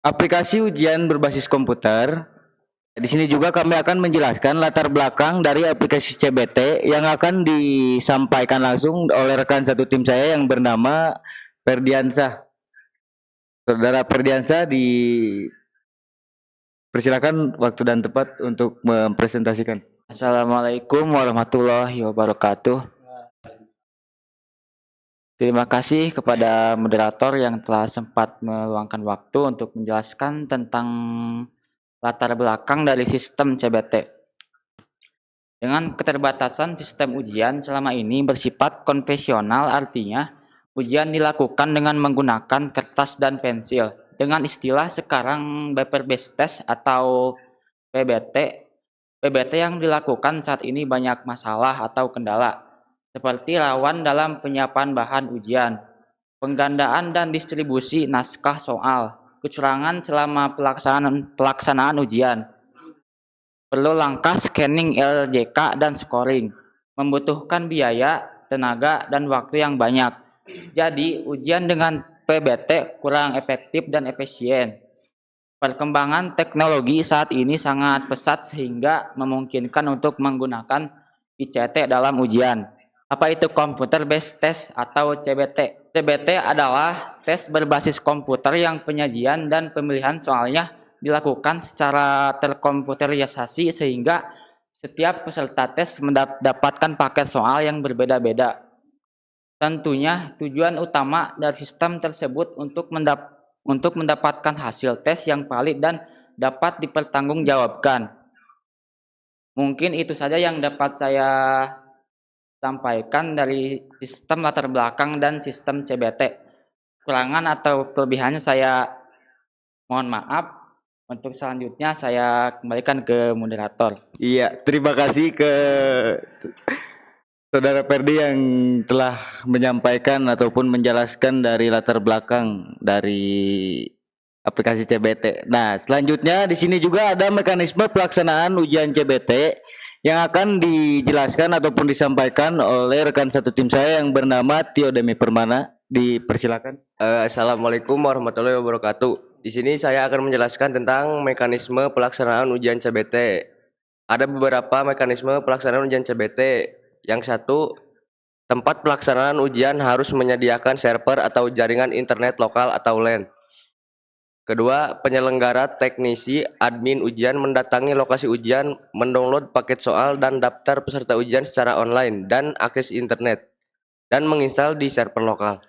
aplikasi ujian berbasis komputer. Di sini juga kami akan menjelaskan latar belakang dari aplikasi CBT yang akan disampaikan langsung oleh rekan satu tim saya yang bernama Ferdiansyah. Saudara Ferdiansyah, dipersilakan waktu dan tempat untuk mempresentasikan. Assalamualaikum warahmatullahi wabarakatuh. Terima kasih kepada moderator yang telah sempat meluangkan waktu untuk menjelaskan tentang latar belakang dari sistem CBT. Dengan keterbatasan sistem ujian selama ini bersifat konvensional, artinya ujian dilakukan dengan menggunakan kertas dan pensil. Dengan istilah sekarang paper based test atau PBT, PBT yang dilakukan saat ini banyak masalah atau kendala, seperti rawan dalam penyiapan bahan ujian, penggandaan dan distribusi naskah soal, kecurangan selama pelaksanaan ujian, perlu langkah scanning LJK dan scoring, membutuhkan biaya, tenaga, dan waktu yang banyak. Jadi, ujian dengan PBT kurang efektif dan efisien. Perkembangan teknologi saat ini sangat pesat sehingga memungkinkan untuk menggunakan ICT dalam ujian. Apa itu Computer Based Test atau CBT? CBT adalah tes berbasis komputer yang penyajian dan pemilihan soalnya dilakukan secara terkomputerisasi sehingga setiap peserta tes mendapatkan paket soal yang berbeda-beda. Tentunya tujuan utama dari sistem tersebut untuk mendapatkan hasil tes yang valid dan dapat dipertanggungjawabkan. Mungkin itu saja yang dapat saya sampaikan dari sistem latar belakang dan sistem CBT. Kekurangan atau kelebihannya saya mohon maaf. Untuk selanjutnya saya kembalikan ke moderator. Iya, terima kasih ke Saudara Ferdi yang telah menyampaikan ataupun menjelaskan dari latar belakang dari aplikasi CBT. Nah, selanjutnya di sini juga ada mekanisme pelaksanaan ujian CBT yang akan dijelaskan ataupun disampaikan oleh rekan satu tim saya yang bernama Tio Demi Permana. Dipersilakan. Assalamualaikum warahmatullahi wabarakatuh. Di sini saya akan menjelaskan tentang mekanisme pelaksanaan ujian CBT. Ada beberapa mekanisme pelaksanaan ujian CBT. Yang satu, tempat pelaksanaan ujian harus menyediakan server atau jaringan internet lokal atau LAN. Kedua, penyelenggara, teknisi, admin ujian mendatangi lokasi ujian, mendownload paket soal dan daftar peserta ujian secara online dan akses internet, dan menginstal di server lokal.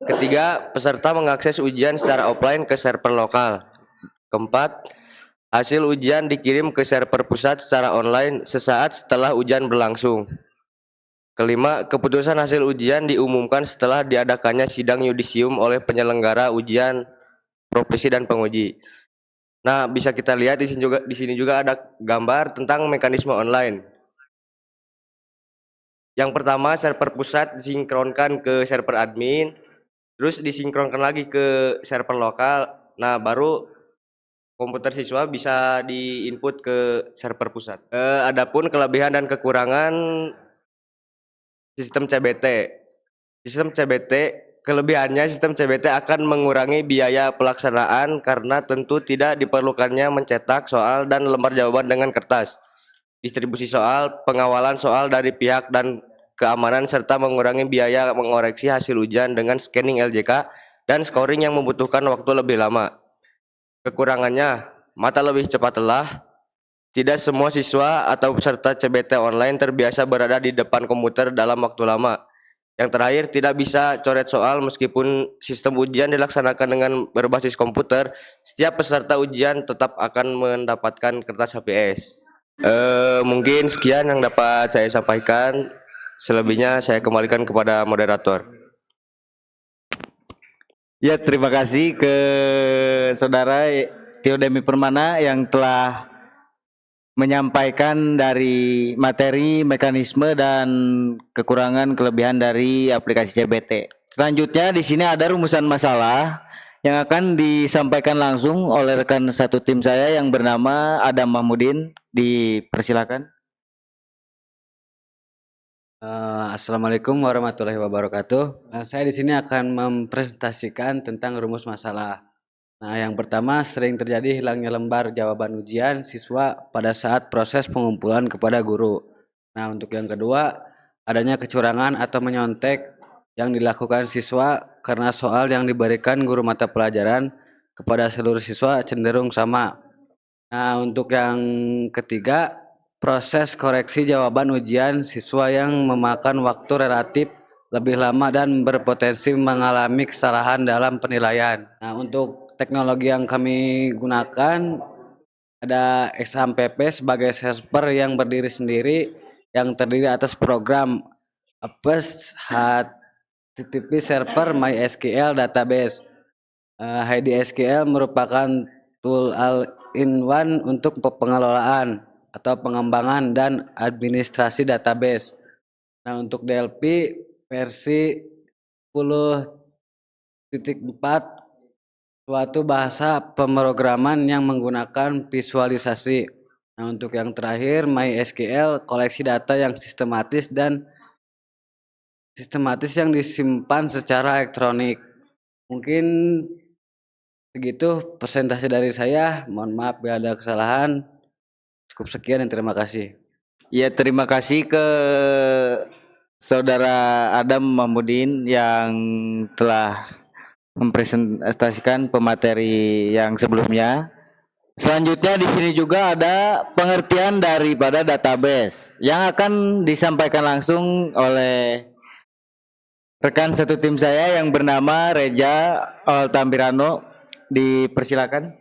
Ketiga, peserta mengakses ujian secara offline ke server lokal. Keempat, hasil ujian dikirim ke server pusat secara online sesaat setelah ujian berlangsung. Kelima, keputusan hasil ujian diumumkan setelah diadakannya sidang yudisium oleh penyelenggara ujian, profesi dan penguji. Nah, bisa kita lihat di sini juga ada gambar tentang mekanisme online. Yang pertama, server pusat disinkronkan ke server admin, terus disinkronkan lagi ke server lokal. Nah, baru komputer siswa bisa diinput ke server pusat. Adapun kelebihan dan kekurangan sistem CBT. Kelebihannya sistem CBT akan mengurangi biaya pelaksanaan karena tentu tidak diperlukannya mencetak soal dan lembar jawaban dengan kertas. Distribusi soal, pengawalan soal dari pihak dan keamanan serta mengurangi biaya mengoreksi hasil ujian dengan scanning LJK dan scoring yang membutuhkan waktu lebih lama. Kekurangannya, mata lebih cepat lelah. Tidak semua siswa atau peserta CBT online terbiasa berada di depan komputer dalam waktu lama. Yang terakhir, tidak bisa coret soal meskipun sistem ujian dilaksanakan dengan berbasis komputer. Setiap peserta ujian tetap akan mendapatkan kertas HPS. Mungkin sekian yang dapat saya sampaikan. Selebihnya saya kembalikan kepada moderator. Ya, terima kasih ke Saudara Tio Demi Permana yang telah menyampaikan dari materi, mekanisme, dan kekurangan kelebihan dari aplikasi CBT. Selanjutnya di sini ada rumusan masalah yang akan disampaikan langsung oleh rekan satu tim saya yang bernama Adam Mahmudin. Dipersilakan. Assalamualaikum warahmatullahi wabarakatuh. Saya di sini akan mempresentasikan tentang rumus masalah. Nah, yang pertama sering terjadi hilangnya lembar jawaban ujian siswa pada saat proses pengumpulan kepada guru. Nah, untuk yang kedua, adanya kecurangan atau menyontek yang dilakukan siswa karena soal yang diberikan guru mata pelajaran kepada seluruh siswa cenderung sama. Nah, untuk yang ketiga, proses koreksi jawaban ujian siswa yang memakan waktu relatif lebih lama dan berpotensi mengalami kesalahan dalam penilaian. Nah, untuk teknologi yang kami gunakan ada XAMPP sebagai server yang berdiri sendiri yang terdiri atas program Apes HTTP server MySQL database. HDSQL merupakan tool all-in-one untuk pengelolaan atau pengembangan dan administrasi database. Nah, untuk DLP versi 10.4 suatu bahasa pemrograman yang menggunakan visualisasi. Nah, untuk yang terakhir MySQL koleksi data yang sistematis yang disimpan secara elektronik. Mungkin segitu presentasi dari saya. Mohon maaf bila ada kesalahan. Cukup sekian dan terima kasih. Ya, terima kasih ke Saudara Adam Mahmudin yang telah mempresentasikan pemateri yang sebelumnya. Selanjutnya di sini juga ada pengertian daripada database yang akan disampaikan langsung oleh rekan satu tim saya yang bernama Reja Altambirano. Dipersilakan.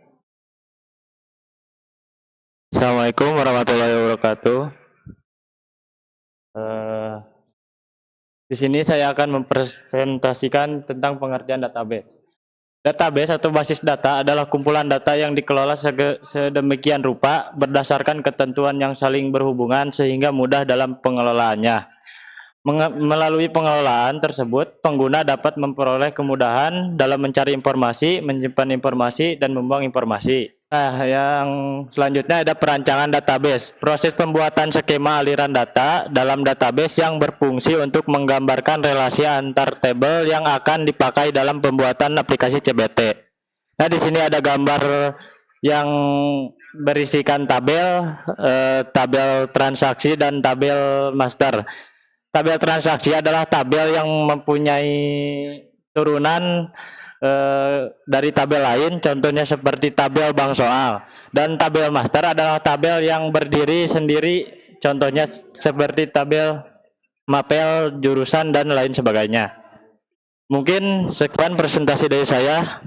Assalamualaikum warahmatullahi wabarakatuh. Di sini saya akan mempresentasikan tentang pengertian database. Database atau basis data adalah kumpulan data yang dikelola sedemikian rupa berdasarkan ketentuan yang saling berhubungan sehingga mudah dalam pengelolaannya. Melalui pengelolaan tersebut, pengguna dapat memperoleh kemudahan dalam mencari informasi, menyimpan informasi, dan membuang informasi. Nah, yang selanjutnya ada perancangan database. Proses pembuatan skema aliran data dalam database yang berfungsi untuk menggambarkan relasi antar tabel yang akan dipakai dalam pembuatan aplikasi CBT. Nah, di sini ada gambar yang berisikan tabel, tabel transaksi dan tabel master. Tabel transaksi adalah tabel yang mempunyai turunan dari tabel lain, contohnya seperti tabel bank soal. Dan tabel master adalah tabel yang berdiri sendiri, contohnya seperti tabel mapel, jurusan, dan lain sebagainya. Mungkin sekian presentasi dari saya.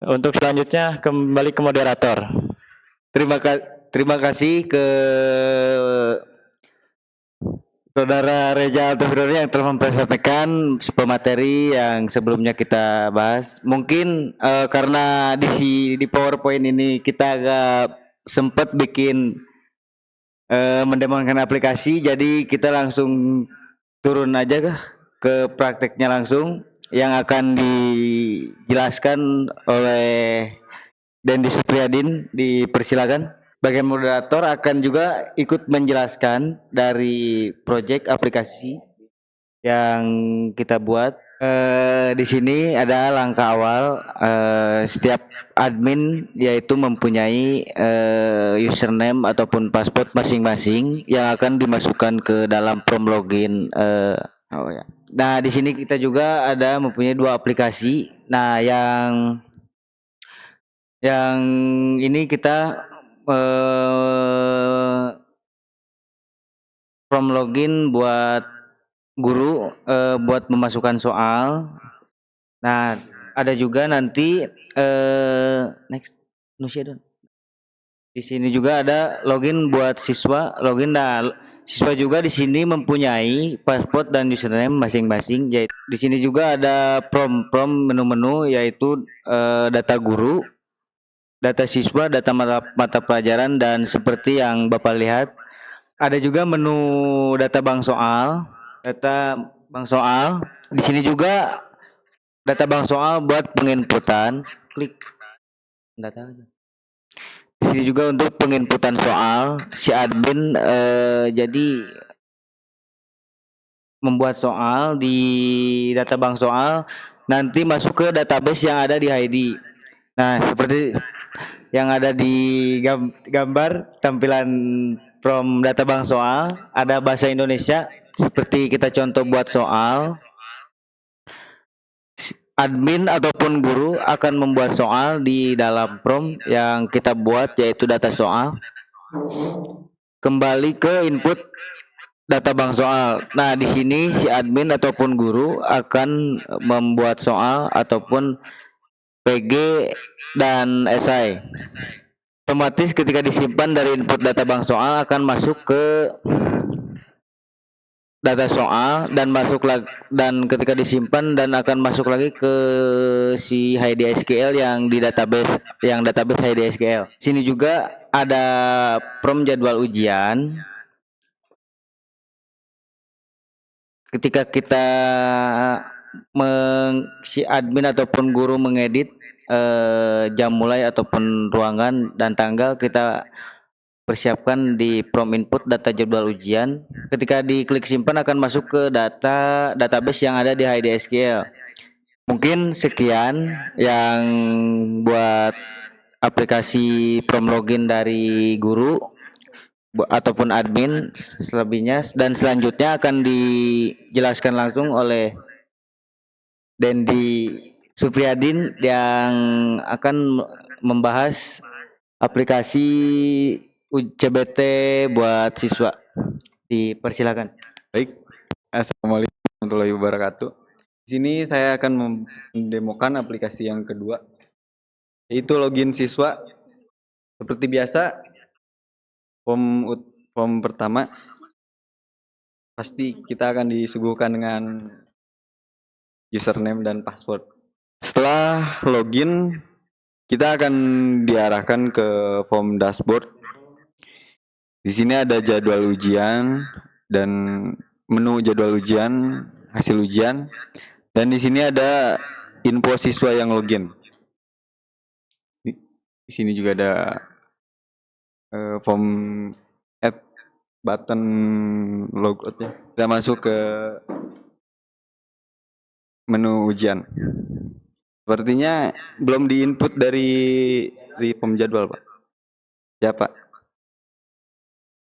Untuk selanjutnya kembali ke moderator. Terima kasih ke Saudara Reza Altafirori yang telah mempresentasikan pemateri yang sebelumnya kita bahas. Mungkin karena di PowerPoint ini kita agak sempat bikin mendemokan aplikasi, jadi kita langsung turun aja ke prakteknya langsung yang akan dijelaskan oleh Dendi Supriyadin. Dipersilakan. Bagian moderator akan juga ikut menjelaskan dari proyek aplikasi yang kita buat. Di sini ada langkah awal. Setiap admin yaitu mempunyai username ataupun password masing-masing yang akan dimasukkan ke dalam form login. Nah, di sini kita juga ada mempunyai 2 aplikasi. Nah, yang ini kita from login buat guru, buat memasukkan soal. Nah, ada juga nanti next di sini juga ada login buat siswa, login. Nah, siswa juga di sini mempunyai password dan username masing-masing. Yaitu di sini juga ada prom menu-menu, yaitu data guru, data siswa, data mata pelajaran, dan seperti yang Bapak lihat ada juga menu data bank soal. Di sini juga data bank soal buat penginputan. Klik data. Di sini juga untuk penginputan soal si admin jadi membuat soal di data bank soal, nanti masuk ke database yang ada di ID. Nah, seperti yang ada di gambar tampilan from data bank soal, ada bahasa Indonesia. Seperti kita contoh buat soal, admin ataupun guru akan membuat soal di dalam prompt yang kita buat, yaitu data soal, kembali ke input data bank soal. Nah, di sini si admin ataupun guru akan membuat soal ataupun PG dan esai. Otomatis ketika disimpan dari input data bank soal akan masuk ke data soal dan masuk lagi, dan ketika disimpan dan akan masuk lagi ke si HDSQL yang di database, yang database HDSQL. Sini juga ada prompt jadwal ujian. Ketika kita si admin ataupun guru mengedit jam mulai ataupun ruangan dan tanggal, kita persiapkan di prompt input data jadwal ujian. Ketika diklik simpan akan masuk ke database yang ada di HDSQL. Mungkin sekian yang buat aplikasi prompt login dari guru ataupun admin, selebihnya dan selanjutnya akan dijelaskan langsung oleh Dendi Supriyadin yang akan membahas aplikasi CBT buat siswa. Dipersilakan. Baik, Assalamualaikum warahmatullahi wabarakatuh. Di sini saya akan mendemokan aplikasi yang kedua, yaitu login siswa. Seperti biasa, form pertama pasti kita akan disuguhkan dengan username dan password. Setelah login, kita akan diarahkan ke form dashboard. Di sini ada jadwal ujian dan menu jadwal ujian, hasil ujian, dan di sini ada info siswa yang login. Di sini juga ada form add button logoutnya. Kita masuk ke menu ujian. Sepertinya belum diinput dari form jadwal, Pak. Ya, Pak.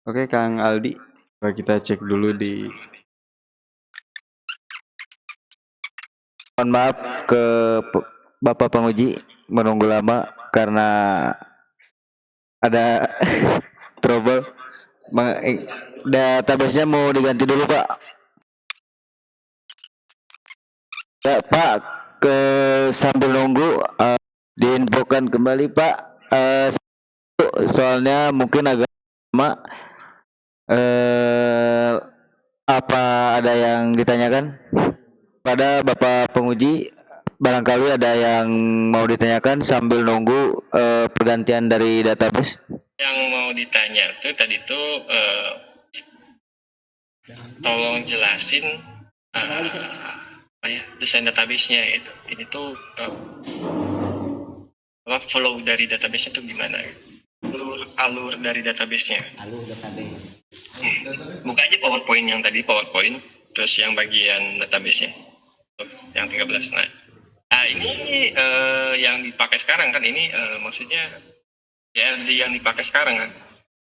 Oke, Kang Aldi. Coba kita cek dulu di. Mohon maaf ke Bapak penguji menunggu lama karena ada trouble. Database-nya mau diganti dulu, Pak. Ya, Pak, sambil nunggu diinfokan kembali, Pak. Soalnya mungkin agak lama. Apa ada yang ditanyakan pada Bapak penguji? Barangkali ada yang mau ditanyakan sambil nunggu pergantian dari database. Yang mau ditanya tuh tadi tuh tolong jelasin apa ya, desain database-nya gitu. Ini tuh flow dari database-nya tuh gimana? Alur dari database-nya. Alur database. Buka aja PowerPoint yang tadi, PowerPoint, terus yang bagian database-nya. Yang 13. Nah, ini yang dipakai sekarang kan, ini maksudnya ya yang dipakai sekarang kan.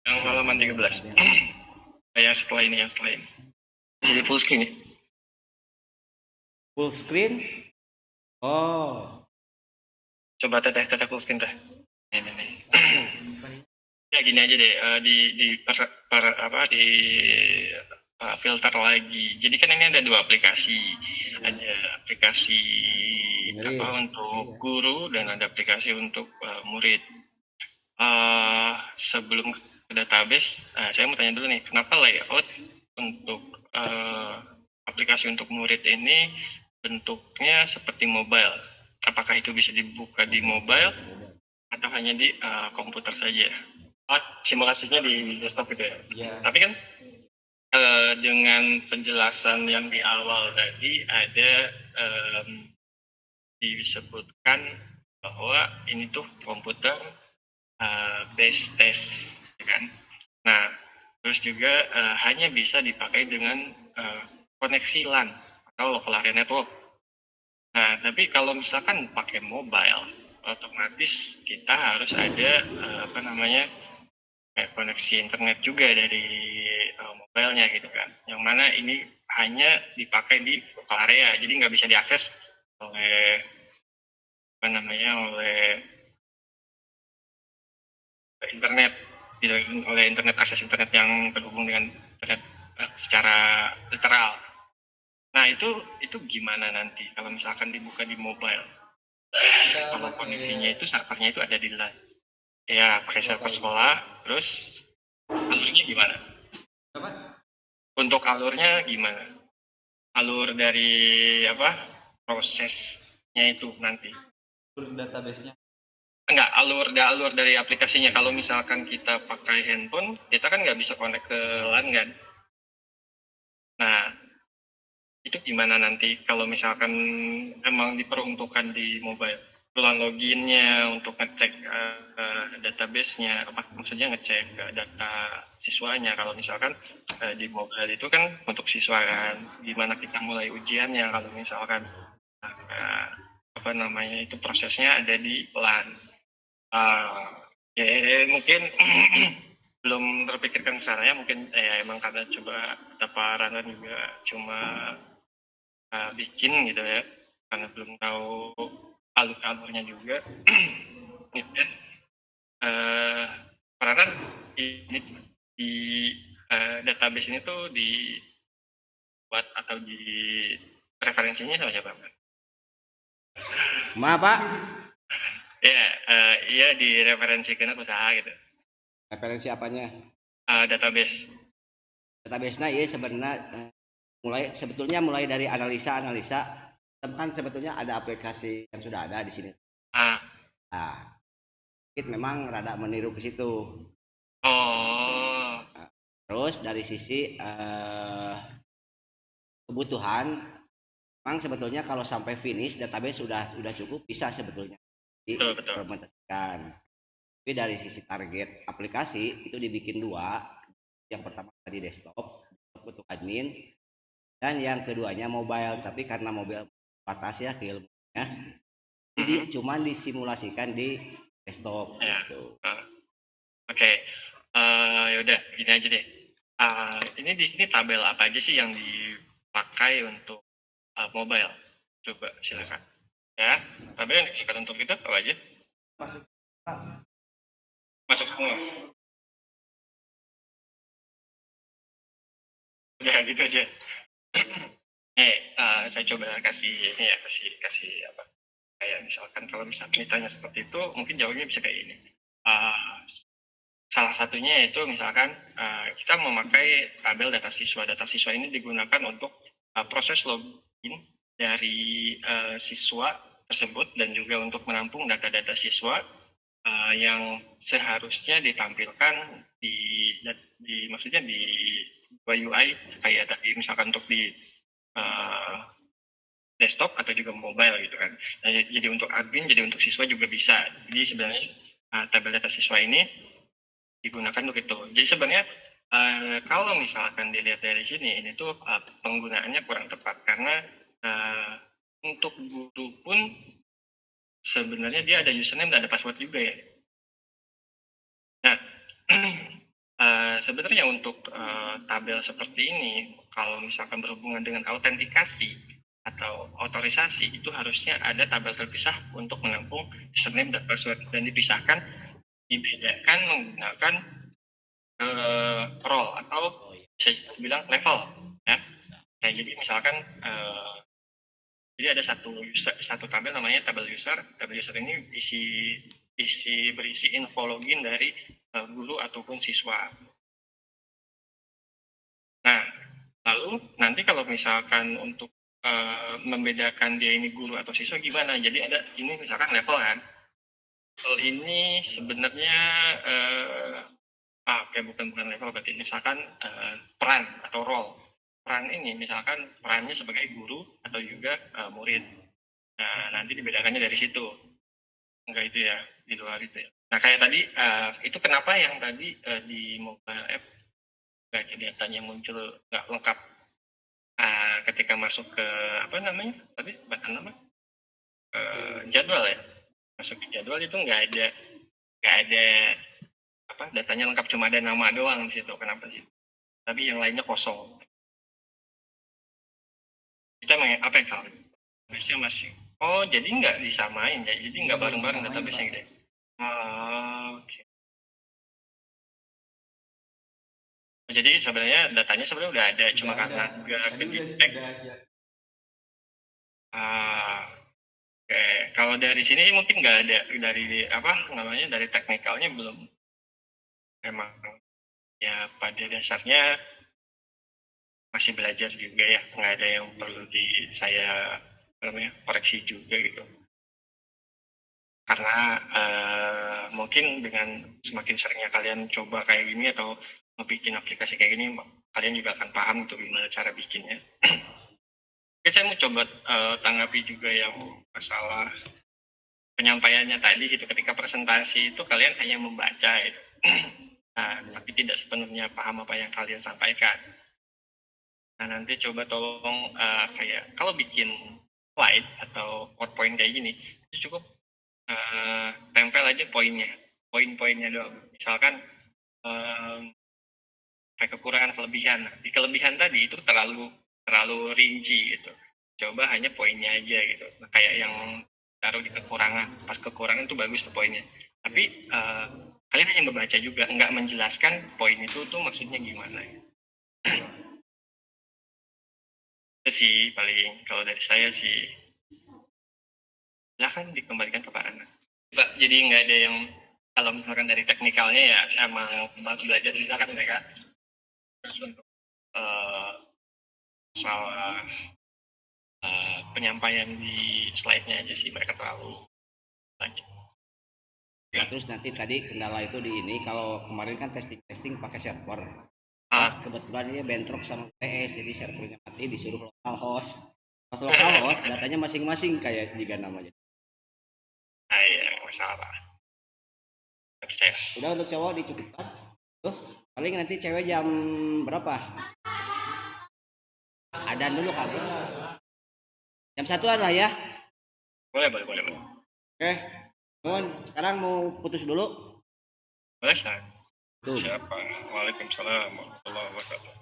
Yang halaman 13. yang setelah ini. Jadi full screen ya. Full screen? Oh. Coba teteh full screen teh. Nih. Ya gini aja deh, filter lagi. Jadi kan ini ada dua aplikasi. Ada aplikasi untuk guru dan ada aplikasi untuk murid. Sebelum ke database, saya mau tanya dulu nih, kenapa layout untuk aplikasi untuk murid ini bentuknya seperti mobile? Apakah itu bisa dibuka di mobile atau hanya di komputer saja? Simulasinya di desktop gitu ya? Yeah. Tapi kan dengan penjelasan yang di awal tadi ada disebutkan bahwa ini tuh komputer base test, kan? Nah, terus juga hanya bisa dipakai dengan koneksi LAN atau local area network. Nah, tapi kalau misalkan pakai mobile, otomatis kita harus ada kayak koneksi internet juga dari mobilenya gitu kan. Yang mana ini hanya dipakai di local area, jadi nggak bisa diakses oleh oleh internet, gitu, oleh internet, akses internet yang terhubung dengan internet secara literal. Nah itu gimana nanti kalau misalkan dibuka di mobile? Kalau koneksinya itu servernya itu ada di LAN. Ya pakai server sekolah, terus alurnya gimana? Untuk alurnya gimana? Alur dari prosesnya itu nanti? Database-nya. Enggak, alur dari aplikasinya. Kalau misalkan kita pakai handphone, kita kan nggak bisa connect ke LAN kan? Nah, itu gimana nanti kalau misalkan emang diperuntukkan di mobile? Peluang loginnya untuk ngecek database-nya, maksudnya ngecek data siswanya. Kalau misalkan di mobile itu kan untuk siswa kan, gimana kita mulai ujiannya kalau misalkan itu prosesnya ada di LAN. Ya mungkin belum terpikirkan ke sana ya, mungkin emang karena coba beberapa runner juga cuma bikin gitu ya, karena belum tahu alur-alurnya juga. Gitu ya. Karena ini di database ini tuh dibuat atau di referensinya sama siapa? Maaf Pak, Ya, iya direferensikan ke usaha gitu. referensi apanya? Database. Database-nya iya sebenarnya sebetulnya mulai dari analisa kan sebetulnya ada aplikasi yang sudah ada di sini. Nah, kita memang rada meniru ke situ. Oh. Terus dari sisi kebutuhan, memang sebetulnya kalau sampai finish database sudah cukup, bisa sebetulnya diimplementasikan. Tapi dari sisi target aplikasi itu dibikin dua. Yang pertama tadi desktop untuk admin, dan yang keduanya mobile. Tapi karena mobile batas ya ilmunya, jadi cuman disimulasikan di desktop. Ya. Gitu. Oke. Yaudah gini aja deh. Ini di sini tabel apa aja sih yang dipakai untuk mobile? Coba silakan. Ya, tabel yang digunakan untuk itu apa aja? Masuk semua. Udah gitu aja. Saya coba kasih ini ya, kasih apa? Kayak misalkan kalau misalkan ditanya seperti itu, mungkin jawabnya bisa kayak ini. Salah satunya itu misalkan kita memakai tabel data siswa. Data siswa ini digunakan untuk proses login dari siswa tersebut, dan juga untuk menampung data-data siswa yang seharusnya ditampilkan maksudnya di UI kayak tadi misalkan untuk di desktop atau juga mobile gitu kan. Nah, jadi untuk admin, jadi untuk siswa juga bisa. Jadi sebenarnya tabel data siswa ini digunakan untuk itu. Jadi sebenarnya kalau misalkan dilihat dari sini, ini tuh penggunaannya kurang tepat karena untuk guru pun sebenarnya dia ada username dan ada password juga ya. Nah, sebenarnya untuk tabel seperti ini, kalau misalkan berhubungan dengan autentikasi atau otorisasi, itu harusnya ada tabel terpisah untuk menampung username dan password, dan dibedakan menggunakan role atau bisa dibilang level ya. Nah, jadi misalkan jadi ada satu tabel namanya tabel user. Tabel user ini berisi info login dari guru ataupun siswa. Nah, lalu nanti kalau misalkan untuk membedakan dia ini guru atau siswa gimana? Jadi ada ini misalkan level kan. Level ini sebenarnya bukan level, berarti misalkan peran atau role. Peran ini misalkan perannya sebagai guru atau juga murid. Nah, nanti dibedakannya dari situ. Enggak itu ya, di luar itu ya. Nah, kayak tadi itu kenapa yang tadi di mobile app kayak datanya muncul nggak lengkap ketika masuk ke apa namanya tadi jadwal ya. masuk ke jadwal itu nggak ada apa datanya lengkap, cuma ada nama doang di situ. Kenapa sih? Tapi yang lainnya kosong. Kita apa yang salah? Database-nya masih. Oh, jadi nggak disamain ya? Jadi nggak bareng-bareng database-nya gitu ya? Oke. Jadi sebenarnya datanya sebenarnya udah ada, cuma karena nggak ke-detect. Oke. Kalau dari sini mungkin nggak ada, dari apa namanya, dari teknikalnya belum. Memang ya pada dasarnya masih belajar juga ya, nggak ada yang perlu saya koreksi juga gitu. Karena mungkin dengan semakin seringnya kalian coba kayak gini atau bikin aplikasi kayak gini, kalian juga akan paham untuk gimana cara bikinnya. Oke, saya mau coba tanggapi juga yang masalah penyampaiannya tadi gitu. Ketika presentasi itu kalian hanya membaca gitu. Nah, tapi tidak sepenuhnya paham apa yang kalian sampaikan. Nah, nanti coba tolong kayak kalau bikin slide atau PowerPoint kayak gini, itu cukup tempel aja poin-poinnya doang. Misalkan kayak kekurangan kelebihan. Nah, di kelebihan tadi itu terlalu rinci gitu. Coba hanya poinnya aja gitu. Nah, kayak yang taruh di kekurangan. Pas kekurangan tuh bagus tuh poinnya. Tapi kalian hanya membaca juga, nggak menjelaskan poin itu tuh maksudnya gimana. Itu sih paling kalau dari saya sih. Silahkan dikembalikan ke Pak Ana. Pak, jadi nggak ada yang kalau misalkan dari teknikalnya ya emang bantu belajar, misalkan mereka terus untuk salah penyampaian di slide-nya aja sih mereka terlalu lanjut. Nah, terus nanti tadi kendala itu di ini, kalau kemarin kan testing pakai server. Pas kebetulan ini bentrok sama PS, jadi servernya mati, disuruh localhost. Pas localhost datanya masing-masing kayak juga namanya. Nah, iya, masalah Pak. Percaya. Udah untuk cowok dicukupkan. Tuh, paling nanti cewek jam berapa? Adan dulu kamu. Jam 1-an lah ya. Boleh. Oke. Mohon, sekarang mau putus dulu. Boleh, San. Tuh. Siapa? Waalaikumsalam warahmatullahi wabarakatuh.